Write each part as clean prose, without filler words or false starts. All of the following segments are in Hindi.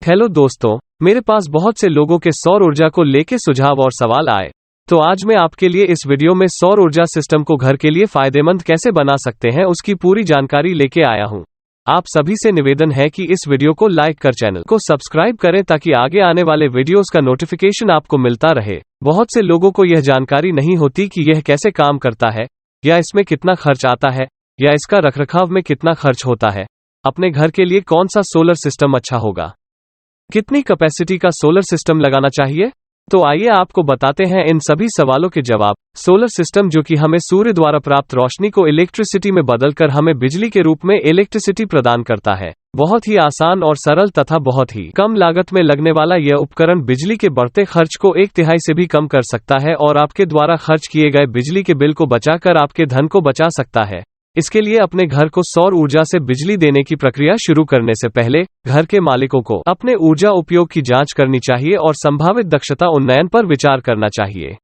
हेलो दोस्तों, मेरे पास बहुत से लोगों के सौर ऊर्जा को लेके सुझाव और सवाल आए, तो आज मैं आपके लिए इस वीडियो में सौर ऊर्जा सिस्टम को घर के लिए फायदेमंद कैसे बना सकते हैं उसकी पूरी जानकारी लेके आया हूं। आप सभी से निवेदन है कि इस वीडियो को लाइक कर चैनल को सब्सक्राइब करें ताकि आगे आने वाले वीडियोस का नोटिफिकेशन आपको मिलता रहे। बहुत से लोगों को यह जानकारी नहीं होती कि यह कैसे काम करता है, या इसमें कितना खर्च आता है, या इसका रखरखाव में कितना खर्च होता है। अपने घर के लिए कौन सा सोलर सिस्टम अच्छा होगा, कितनी कैपेसिटी का सोलर सिस्टम लगाना चाहिए, तो आइए आपको बताते हैं इन सभी सवालों के जवाब। सोलर सिस्टम जो कि हमें सूर्य द्वारा प्राप्त रोशनी को इलेक्ट्रिसिटी में बदलकर हमें बिजली के रूप में इलेक्ट्रिसिटी प्रदान करता है। बहुत ही आसान और सरल तथा बहुत ही कम लागत में लगने वाला यह उपकरण बिजली के बढ़ते खर्च को 1/3 से भी कम कर सकता है और आपके द्वारा खर्च किए गए बिजली के बिल को बचाकर आपके धन को बचा सकता है। इसके लिए अपने घर को सौर ऊर्जा से बिजली देने की प्रक्रिया शुरू करने से पहले घर के मालिकों को अपने ऊर्जा उपयोग की जांच करनी चाहिए और संभावित दक्षता उन्नयन पर विचार करना चाहिए।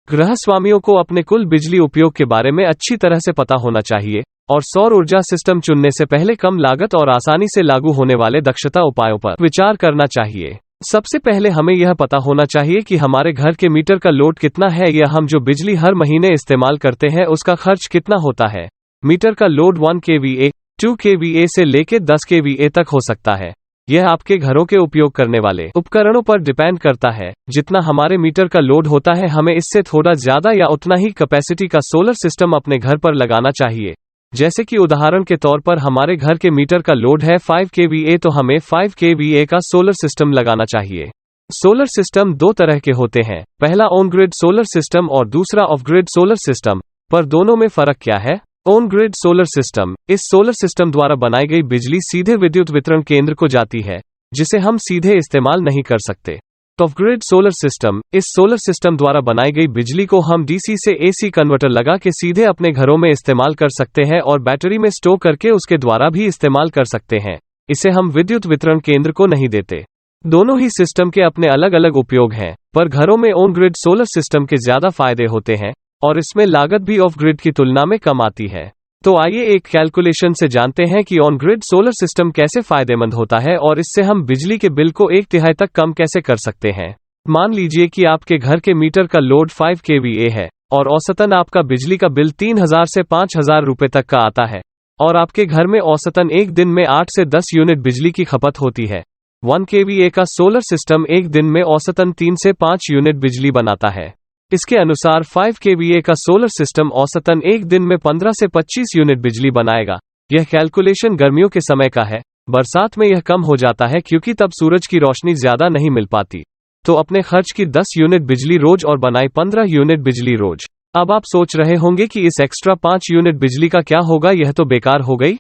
गृहस्वामियों को अपने कुल बिजली उपयोग के बारे में अच्छी तरह से पता होना चाहिए और सौर ऊर्जा सिस्टम चुनने से पहले कम लागत और आसानी से लागू होने वाले दक्षता उपायों पर विचार करना चाहिए। सबसे पहले हमें यह पता होना चाहिए कि हमारे घर के मीटर का लोड कितना है या हम जो बिजली हर महीने इस्तेमाल करते हैं उसका खर्च कितना होता है। मीटर का लोड 1 kVA, 2 kVA से लेकर 10 kVA तक हो सकता है। यह आपके घरों के उपयोग करने वाले उपकरणों पर डिपेंड करता है। जितना हमारे मीटर का लोड होता है हमें इससे थोड़ा ज्यादा या उतना ही कैपेसिटी का सोलर सिस्टम अपने घर पर लगाना चाहिए। जैसे कि उदाहरण के तौर पर हमारे घर के मीटर का लोड है 5 kVA तो हमें 5 kVA का सोलर सिस्टम लगाना चाहिए। सोलर सिस्टम दो तरह के होते हैं, पहला ऑन ग्रिड सोलर सिस्टम और दूसरा ऑफ ग्रिड सोलर सिस्टम। पर दोनों में फर्क क्या है? ऑन ग्रिड सोलर सिस्टम, इस सोलर सिस्टम द्वारा बनाई गई बिजली सीधे विद्युत वितरण केंद्र को जाती है, जिसे हम सीधे इस्तेमाल नहीं कर सकते। ऑफ ग्रिड सोलर सिस्टम, इस सोलर सिस्टम द्वारा बनाई गई बिजली को हम डीसी से एसी कन्वर्टर लगा के सीधे अपने घरों में इस्तेमाल कर सकते हैं और बैटरी में स्टोर करके उसके द्वारा भी इस्तेमाल कर सकते हैं। इसे हम विद्युत वितरण केंद्र को नहीं देते। दोनों ही सिस्टम के अपने अलग अलग उपयोग हैं, पर घरों में ऑन ग्रिड सोलर सिस्टम के ज्यादा फायदे होते हैं और इसमें लागत भी ऑफ ग्रिड की तुलना में कम आती है। तो आइए एक कैलकुलेशन से जानते हैं कि ऑन ग्रिड सोलर सिस्टम कैसे फायदेमंद होता है और इससे हम बिजली के बिल को 1/3 तक कम कैसे कर सकते हैं। मान लीजिए कि आपके घर के मीटर का लोड 5 kVA है और औसतन आपका बिजली का बिल 3000 से 5000 रुपए तक का आता है और आपके घर में औसतन एक दिन में 8 से 10 यूनिट बिजली की खपत होती है। 1 kVA का सोलर सिस्टम एक दिन में औसतन 3 से 5 यूनिट बिजली बनाता है। इसके अनुसार 5 kVA का सोलर सिस्टम औसतन एक दिन में 15 से 25 यूनिट बिजली बनाएगा। यह कैलकुलेशन गर्मियों के समय का है, बरसात में यह कम हो जाता है क्योंकि तब सूरज की रोशनी ज्यादा नहीं मिल पाती। तो अपने खर्च की 10 यूनिट बिजली रोज और बनाए 15 यूनिट बिजली रोज। अब आप सोच रहे होंगे कि इस एक्स्ट्रा 5 यूनिट बिजली का क्या होगा, यह तो बेकार हो गई।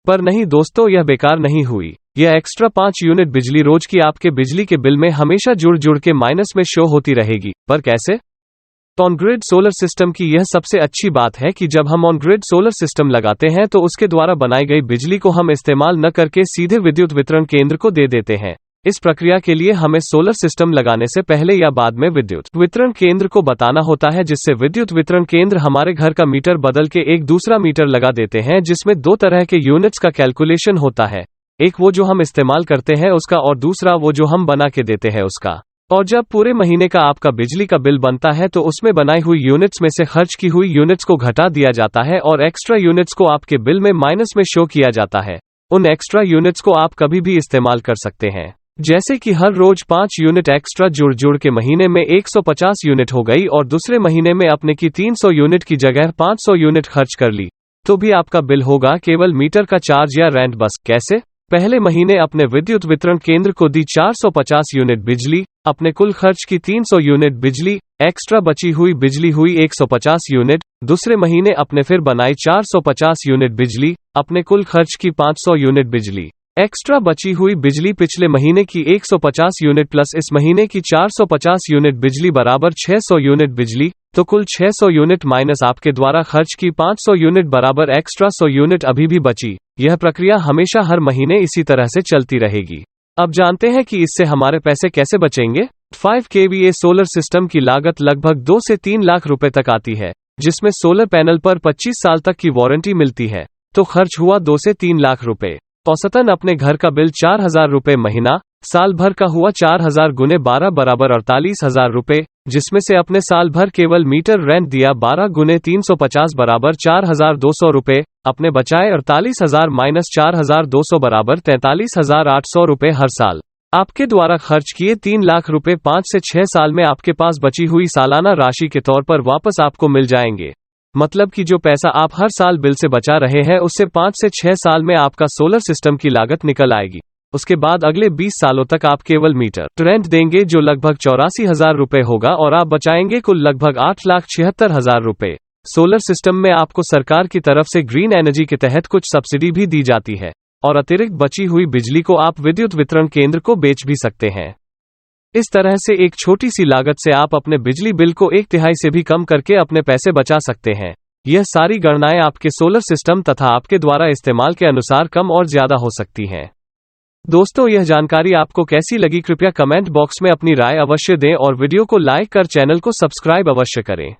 पर नहीं दोस्तों, यह बेकार नहीं हुई। यह एक्स्ट्रा 5 यूनिट बिजली रोज की आपके बिजली के बिल में हमेशा जुड़ के माइनस में शो होती रहेगी। पर कैसे? ऑन ग्रिड सोलर सिस्टम की यह सबसे अच्छी बात है कि जब हम ऑन ग्रिड सोलर सिस्टम लगाते हैं तो उसके द्वारा बनाई गई बिजली को हम इस्तेमाल न करके सीधे विद्युत वितरण केंद्र को दे देते हैं। इस प्रक्रिया के लिए हमें सोलर सिस्टम लगाने से पहले या बाद में विद्युत वितरण केंद्र को बताना होता है, जिससे विद्युत वितरण केंद्र हमारे घर का मीटर बदल के एक दूसरा मीटर लगा देते हैं, जिसमें दो तरह के यूनिट्स का कैलकुलेशन होता है। एक वो जो हम इस्तेमाल करते हैं उसका और दूसरा वो जो हम बना के देते हैं उसका। और जब पूरे महीने का आपका बिजली का बिल बनता है तो उसमें बनाई हुई यूनिट्स में से खर्च की हुई यूनिट्स को घटा दिया जाता है और एक्स्ट्रा यूनिट्स को आपके बिल में माइनस में शो किया जाता है। उन एक्स्ट्रा यूनिट्स को आप कभी भी इस्तेमाल कर सकते हैं, जैसे कि हर रोज 5 यूनिट एक्स्ट्रा जुड़ के महीने में 150 यूनिट हो गई और दूसरे महीने में अपने की 300 यूनिट की जगह 500 यूनिट खर्च कर ली, तो भी आपका बिल होगा केवल मीटर का चार्ज या रेंट। बस कैसे? पहले महीने अपने विद्युत वितरण केंद्र को दी 450 यूनिट बिजली, अपने कुल खर्च की 300 यूनिट बिजली, एक्स्ट्रा बची हुई बिजली हुई 150 यूनिट। दूसरे महीने अपने फिर बनाई 450 यूनिट बिजली, अपने कुल खर्च की 500 यूनिट बिजली। एक्स्ट्रा बची हुई बिजली पिछले महीने की 150 यूनिट प्लस इस महीने की 450 यूनिट बिजली बराबर 600 यूनिट बिजली। तो कुल 600 यूनिट माइनस आपके द्वारा खर्च की 500 यूनिट बराबर एक्स्ट्रा 100 यूनिट अभी भी बची। यह प्रक्रिया हमेशा हर महीने इसी तरह से चलती रहेगी। अब जानते हैं कि इससे हमारे पैसे कैसे बचेंगे। 5 kVA सोलर सिस्टम की लागत लगभग 2 से 3 लाख रुपए तक आती है, जिसमें सोलर पैनल पर 25 साल तक की वारंटी मिलती है। तो खर्च हुआ 2 से 3 लाख रुपए। औसतन अपने घर का बिल 4000 रुपए महीना, साल भर का हुआ 4000 गुने 12 बराबर 48,000 रुपए, जिसमें से अपने साल भर केवल मीटर रेंट दिया 12 गुने 350 बराबर 4200 रुपए, अपने बचाए 48,000 माइनस 4200 बराबर 43,800 रुपए हर साल। आपके द्वारा खर्च किए 3 लाख रुपए 5 से 6 साल में आपके पास बची हुई सालाना राशि के तौर पर वापस आपको मिल जाएंगे। मतलब कि जो पैसा आप हर साल बिल से बचा रहे हैं उससे 5 से 6 साल में आपका सोलर सिस्टम की लागत निकल आएगी। उसके बाद अगले 20 सालों तक आप केवल मीटर रेंट देंगे जो लगभग 84,000 रुपए होगा और आप बचाएंगे कुल लगभग 8,76,000 रुपए। सोलर सिस्टम में आपको सरकार की तरफ से ग्रीन एनर्जी के तहत कुछ सब्सिडी भी दी जाती है और अतिरिक्त बची हुई बिजली को आप विद्युत वितरण केंद्र को बेच भी सकते हैं। इस तरह से एक छोटी सी लागत से आप अपने बिजली बिल को 1/3 से भी कम करके अपने पैसे बचा सकते हैं। यह सारी गणनाएं आपके सोलर सिस्टम तथा आपके द्वारा इस्तेमाल के अनुसार कम और ज्यादा हो सकती हैं। दोस्तों, यह जानकारी आपको कैसी लगी कृपया कमेंट बॉक्स में अपनी राय अवश्य दें और वीडियो को लाइक कर चैनल को सब्सक्राइब अवश्य करें।